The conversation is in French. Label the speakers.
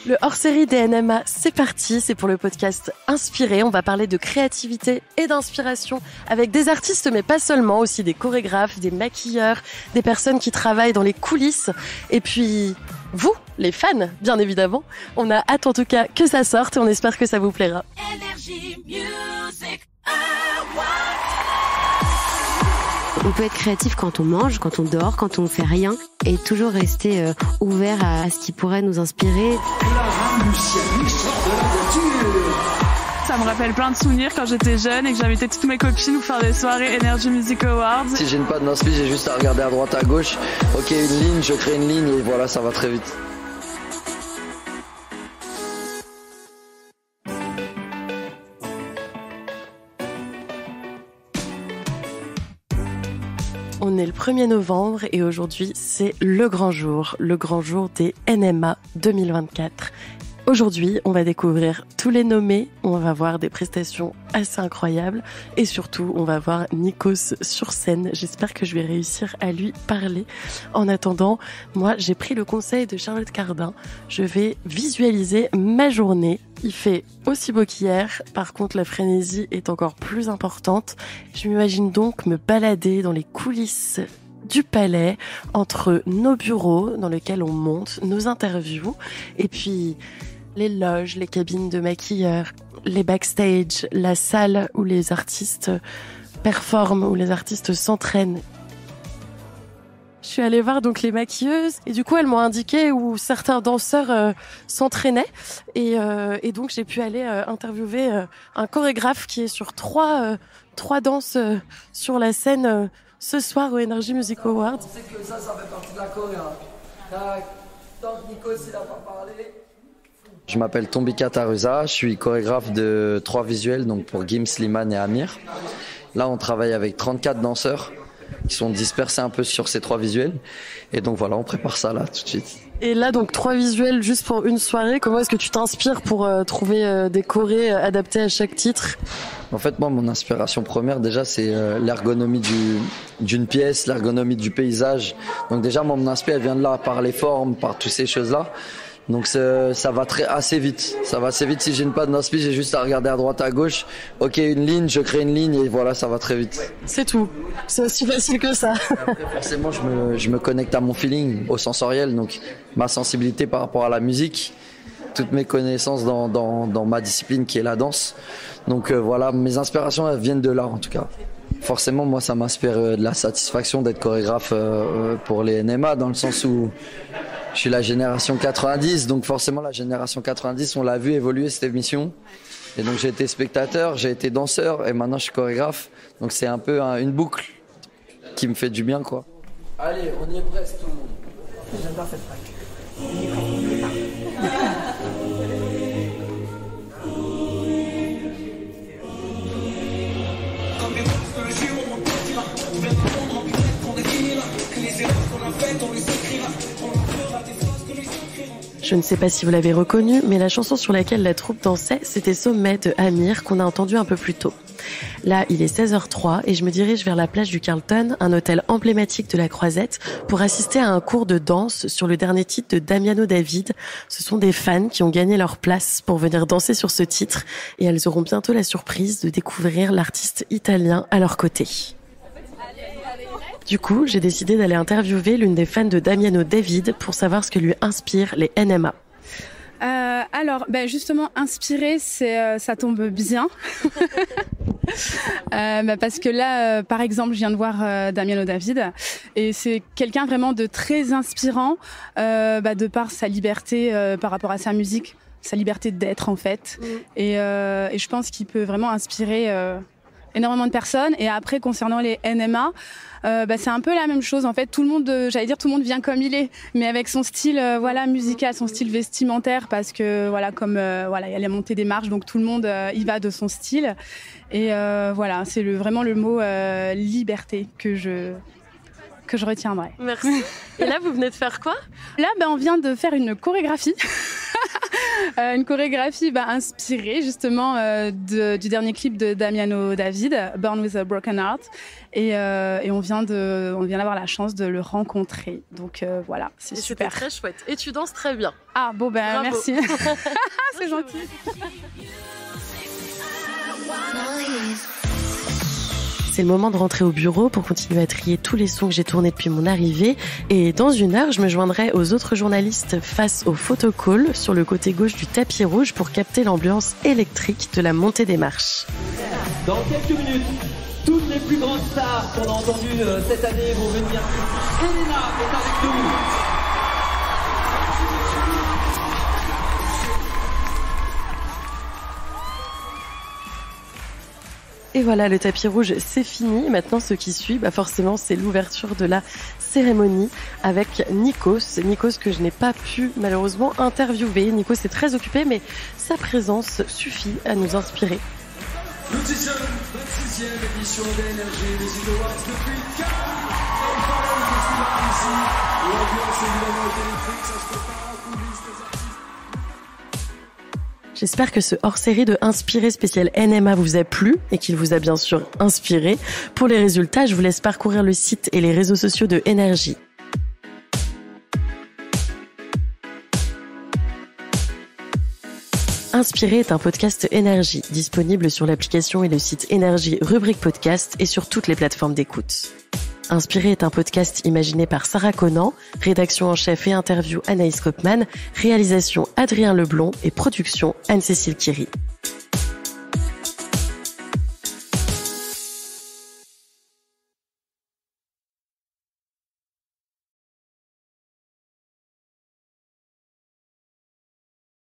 Speaker 1: Le hors-série des NMA, c'est parti, c'est pour le podcast Inspiré. On va parler de créativité et d'inspiration avec des artistes, mais pas seulement, aussi des chorégraphes, des maquilleurs, des personnes qui travaillent dans les coulisses. Et puis, vous, les fans, bien évidemment. On a hâte en tout cas que ça sorte et on espère que ça vous plaira.
Speaker 2: On peut être créatif quand on mange, quand on dort, quand on fait rien et toujours rester ouvert à ce qui pourrait nous inspirer.
Speaker 3: Ça me rappelle plein de souvenirs quand j'étais jeune et que j'invitais toutes mes copines pour faire des soirées Energy Music Awards.
Speaker 4: Si j'ai une patte d'inspi, j'ai juste à regarder à droite, à gauche. Ok, une ligne, je crée une ligne et voilà, ça va très vite.
Speaker 1: On est le 1er novembre et aujourd'hui, c'est le grand jour des NMA 2024. Aujourd'hui, on va découvrir tous les nommés, on va voir des prestations assez incroyables et surtout, on va voir Nikos sur scène. J'espère que je vais réussir à lui parler. En attendant, moi, j'ai pris le conseil de Charlotte Cardin. Je vais visualiser ma journée. Il fait aussi beau qu'hier, par contre la frénésie est encore plus importante. Je m'imagine donc me balader dans les coulisses du palais, entre nos bureaux dans lesquels on monte nos interviews, et puis les loges, les cabines de maquilleurs, les backstage, la salle où les artistes performent, où les artistes s'entraînent. Je suis allée voir donc les maquilleuses et du coup elles m'ont indiqué où certains danseurs s'entraînaient et donc j'ai pu aller interviewer un chorégraphe qui est sur trois danses sur la scène ce soir au Energy Music Awards.
Speaker 4: On sait que ça fait partie de la choré. Tant que Nikos il a pas parlé. Je m'appelle Tombika Taruza, je suis chorégraphe de 3 visuels donc pour Gims, Slimane et Amir. Là on travaille avec 34 danseurs qui sont dispersés un peu sur ces 3 visuels. Et donc voilà, on prépare ça là tout de suite.
Speaker 1: Et là donc 3 visuels juste pour une soirée. Comment est-ce que tu t'inspires pour trouver des chorés adaptés à chaque titre ?
Speaker 4: En fait, moi, mon inspiration première, déjà, c'est l'ergonomie d'une pièce, l'ergonomie du paysage. Donc déjà, moi, mon inspiration, elle vient de là, par les formes, par toutes ces choses-là. Donc ça va assez vite. Ça va assez vite. Si j'ai une patte d'inspi, j'ai juste à regarder à droite, à gauche. Ok, une ligne, je crée une ligne et voilà, ça va très vite.
Speaker 1: C'est tout. C'est aussi facile que ça.
Speaker 4: Après, forcément, je me connecte à mon feeling, au sensoriel, donc ma sensibilité par rapport à la musique, toutes mes connaissances dans ma discipline qui est la danse. Donc voilà, mes inspirations elles viennent de là en tout cas. Forcément, moi, ça m'inspire de la satisfaction d'être chorégraphe pour les NMA, dans le sens où je suis la génération 90, donc forcément la génération 90, on l'a vu évoluer cette émission. Et donc j'ai été spectateur, j'ai été danseur et maintenant je suis chorégraphe. Donc c'est un peu une boucle qui me fait du bien, quoi. Allez, on y est presque tout le monde. J'adore cette track.
Speaker 1: Je ne sais pas si vous l'avez reconnu, mais la chanson sur laquelle la troupe dansait, c'était Sommet de Amir, qu'on a entendu un peu plus tôt. Là, il est 16h03 et je me dirige vers la plage du Carlton, un hôtel emblématique de la Croisette, pour assister à un cours de danse sur le dernier titre de Damiano David. Ce sont des fans qui ont gagné leur place pour venir danser sur ce titre et elles auront bientôt la surprise de découvrir l'artiste italien à leur côté. Du coup, j'ai décidé d'aller interviewer l'une des fans de Damiano David pour savoir ce que lui inspirent les NMA.
Speaker 5: Alors, justement, inspiré, ça tombe bien. Parce que là, par exemple, je viens de voir Damiano David et c'est quelqu'un vraiment de très inspirant de par sa liberté par rapport à sa musique, sa liberté d'être en fait. Et je pense qu'il peut vraiment inspirer énormément de personnes. Et après, concernant les NMA, c'est un peu la même chose en fait. Tout le monde, j'allais dire, tout le monde vient comme il est, mais avec son style, musical, son style vestimentaire, parce que comme il y a la montée des marches, donc tout le monde y va de son style. Et c'est vraiment le mot liberté que je retiendrai.
Speaker 1: Merci. Et là, vous venez de faire quoi ?
Speaker 5: Là, on vient de faire une chorégraphie. Une chorégraphie inspirée justement du dernier clip de Damiano David, Born with a Broken Heart. Et on vient d'avoir la chance de le rencontrer. Donc voilà, c'est super.
Speaker 1: C'était très chouette. Et tu danses très bien.
Speaker 5: Ah bon merci. C'est gentil.
Speaker 1: C'est le moment de rentrer au bureau pour continuer à trier tous les sons que j'ai tournés depuis mon arrivée. Et dans 1 heure, je me joindrai aux autres journalistes face au photocall sur le côté gauche du tapis rouge pour capter l'ambiance électrique de la montée des marches.
Speaker 6: Dans quelques minutes, toutes les plus grandes stars qu'on a entendues cette année vont venir. Elena est avec nous.
Speaker 1: Et voilà, le tapis rouge, c'est fini. Maintenant, ce qui suit, forcément, c'est l'ouverture de la cérémonie avec Nikos. Nikos que je n'ai pas pu, malheureusement, interviewer. Nikos est très occupé, mais sa présence suffit à nous inspirer.
Speaker 7: Nous disons 26e édition d'Energy Music Awards depuis Cannes. Et voilà le festival ici. L'ambiance évidemment est électrique, ça se prépare en coulisses des artistes.
Speaker 1: J'espère que ce hors-série de Inspiré spécial NMA vous a plu et qu'il vous a bien sûr inspiré. Pour les résultats, je vous laisse parcourir le site et les réseaux sociaux de Énergie. Inspiré est un podcast Énergie, disponible sur l'application et le site Énergie rubrique podcast et sur toutes les plateformes d'écoute. Inspiré est un podcast imaginé par Sarah Conan, rédaction en chef et interview Anaïs Kopman, réalisation Adrien Leblond et production Anne-Cécile Kiry.